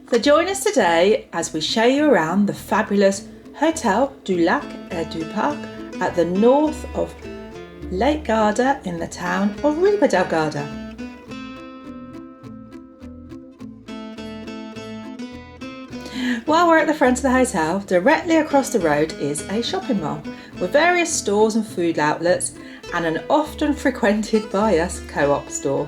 So join us today as we show you around the fabulous Hotel Du Lac et du Parc at the north of Lake Garda in the town of Riva Del Garda. While we're at the front of the hotel, directly across the road is a shopping mall with various stores and food outlets and an often frequented by us co-op store.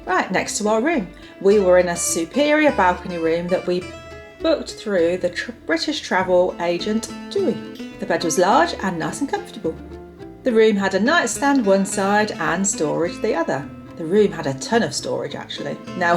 Right next to our room, we were in a superior balcony room that we booked through the British travel agent TUI. The bed was large and nice and comfortable. The room had a nightstand one side and storage the other. The room had a ton of storage actually. Now,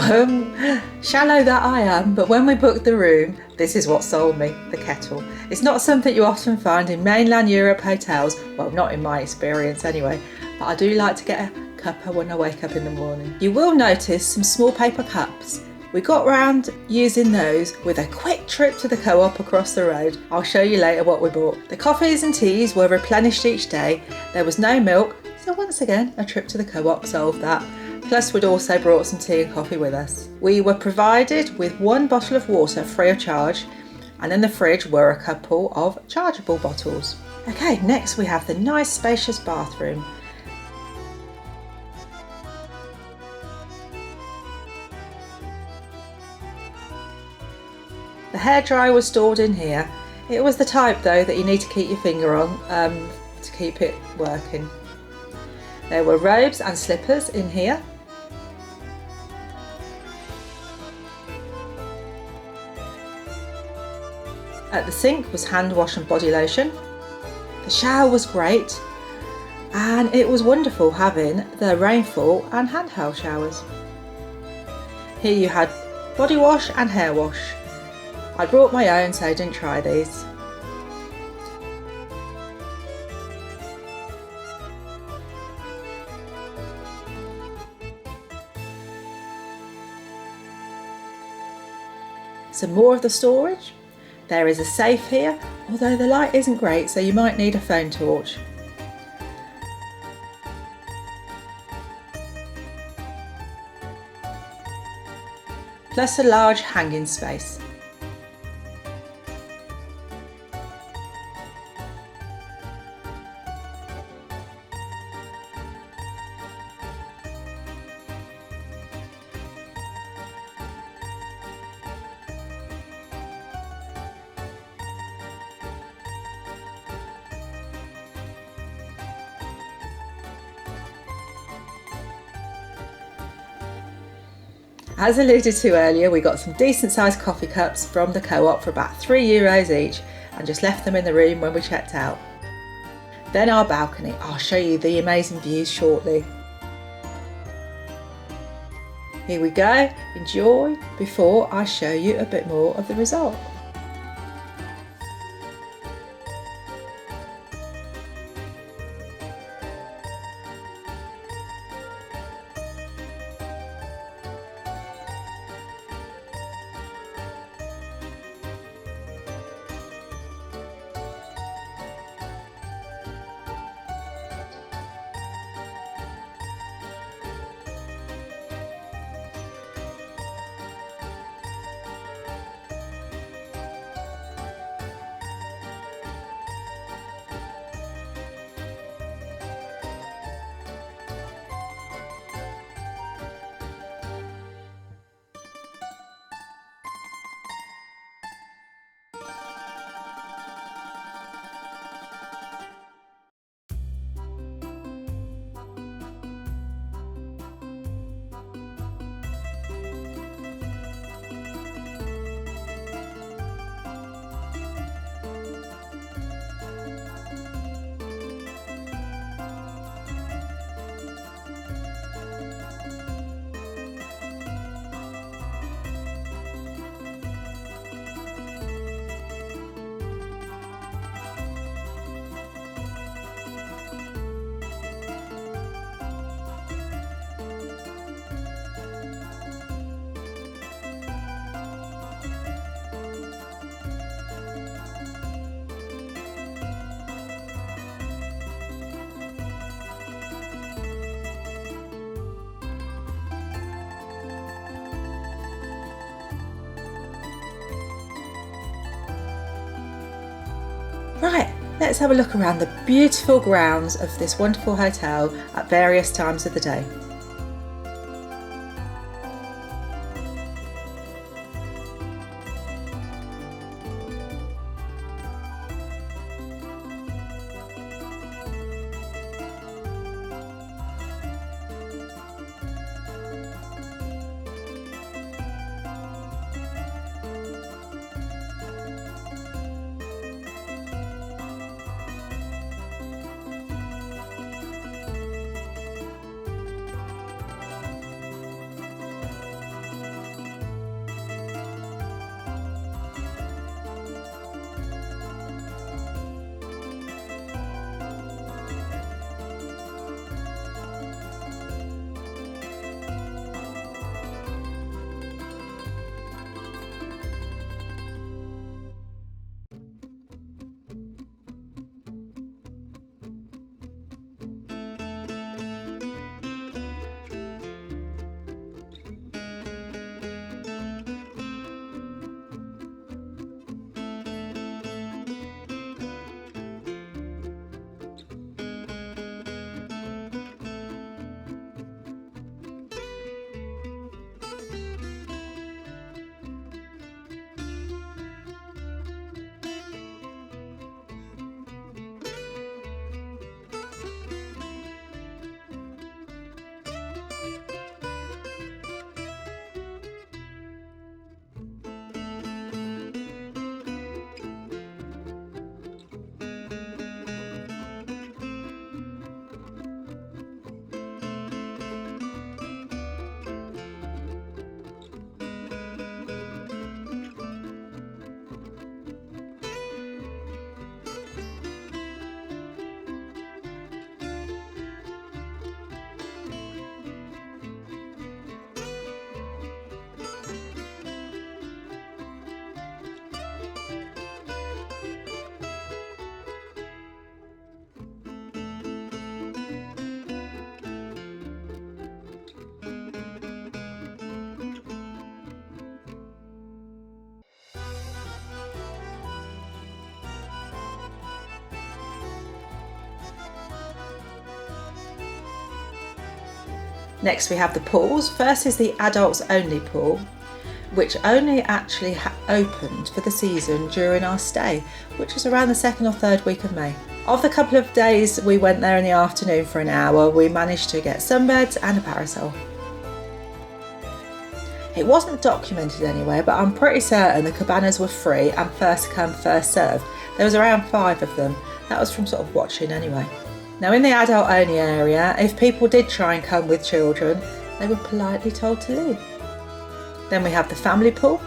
shallow that I am, but when we booked the room, this is what sold me, the kettle. It's not something you often find in mainland Europe hotels, well, not in my experience anyway, but I do like to get a cuppa when I wake up in the morning. You will notice some small paper cups. We got round using those with a quick trip to the co-op across the road. I'll show you later what we bought. The coffees and teas were replenished each day. There was no milk, so once again a trip to the co-op solved that. Plus we'd also brought some tea and coffee with us. We were provided with one bottle of water free of charge, and in the fridge were a couple of chargeable bottles. Okay, next we have the nice spacious bathroom. The hairdryer was stored in here. It was the type though that you need to keep your finger on to keep it working. There were robes and slippers in here. At the sink was hand wash and body lotion. The shower was great, and it was wonderful having the rainfall and handheld showers. Here you had body wash and hair wash. I brought my own, so I didn't try these. Some more of the storage. There is a safe here, although the light isn't great, so you might need a phone torch. Plus a large hanging space. As alluded to earlier, we got some decent sized coffee cups from the co-op for about €3 each and just left them in the room when we checked out. Then our balcony. I'll show you the amazing views shortly. Here we go, enjoy before I show you a bit more of the result. Right, let's have a look around the beautiful grounds of this wonderful hotel at various times of the day. Next we have the pools. First is the adults only pool, which only actually opened for the season during our stay, which was around the 2nd or 3rd week of May. Of the couple of days we went there in the afternoon for an hour, we managed to get sunbeds and a parasol. It wasn't documented anywhere, but I'm pretty certain the cabanas were free and first come, first served. There was around 5 of them. That was from sort of watching anyway. Now in the adult only area, if people did try and come with children, they were politely told to leave. Then we have the family pool.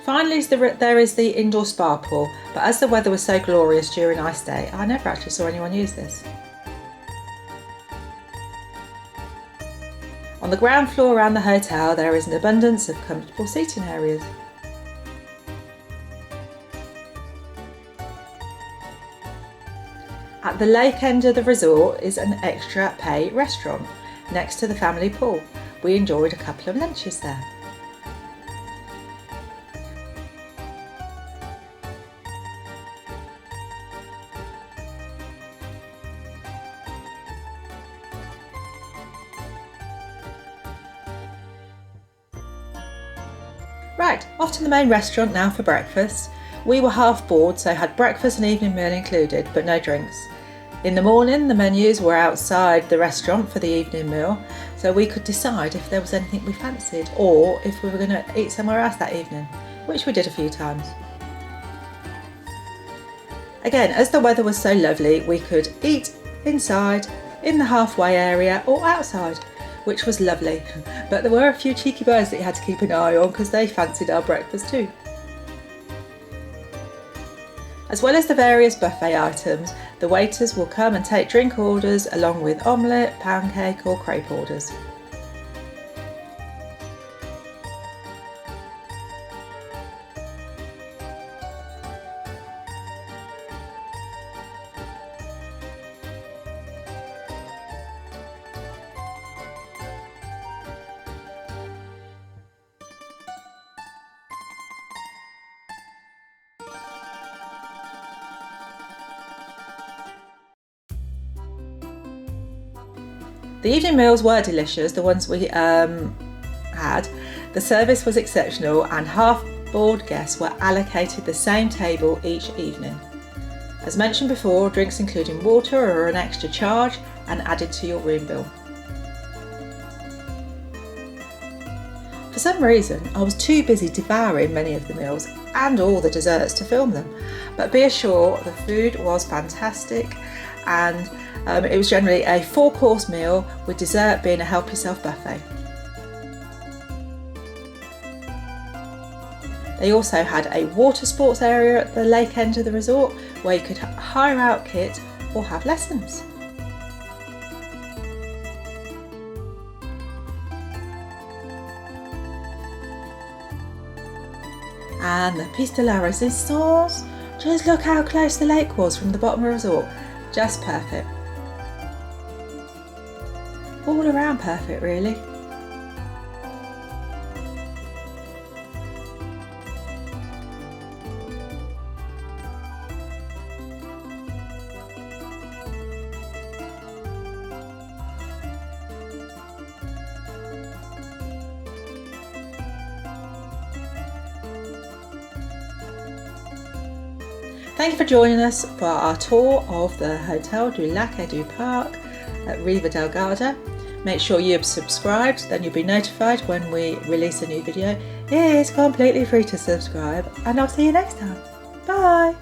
Finally, there is the indoor spa pool, but as the weather was so glorious during our stay, I never actually saw anyone use this. On the ground floor around the hotel, there is an abundance of comfortable seating areas. At the lake end of the resort is an extra pay restaurant next to the family pool. We enjoyed a couple of lunches there. Right, off to the main restaurant now for breakfast. We were half board, so had breakfast and evening meal included, but no drinks. In the morning, the menus were outside the restaurant for the evening meal, so we could decide if there was anything we fancied or if we were going to eat somewhere else that evening, which we did a few times. Again, as the weather was so lovely, we could eat inside, in the halfway area or outside, which was lovely. But there were a few cheeky birds that you had to keep an eye on because they fancied our breakfast too. As well as the various buffet items, the waiters will come and take drink orders along with omelette, pancake or crepe orders. The evening meals were delicious, the ones we had. The service was exceptional and half-board guests were allocated the same table each evening. As mentioned before, drinks including water are an extra charge and added to your room bill. For some reason, I was too busy devouring many of the meals and all the desserts to film them, but be assured the food was fantastic, and it was generally a 4-course meal with dessert being a help yourself buffet. They also had a water sports area at the lake end of the resort where you could hire out kit or have lessons. And the piece de la resistance, just look how close the lake was from the bottom of the resort, just perfect. All around perfect really. Thank you for joining us for our tour of the Hotel Du Lac et du Parc at Riva Del Garda. Make sure you're subscribed, then you'll be notified when we release a new video. It is completely free to subscribe, and I'll see you next time. Bye!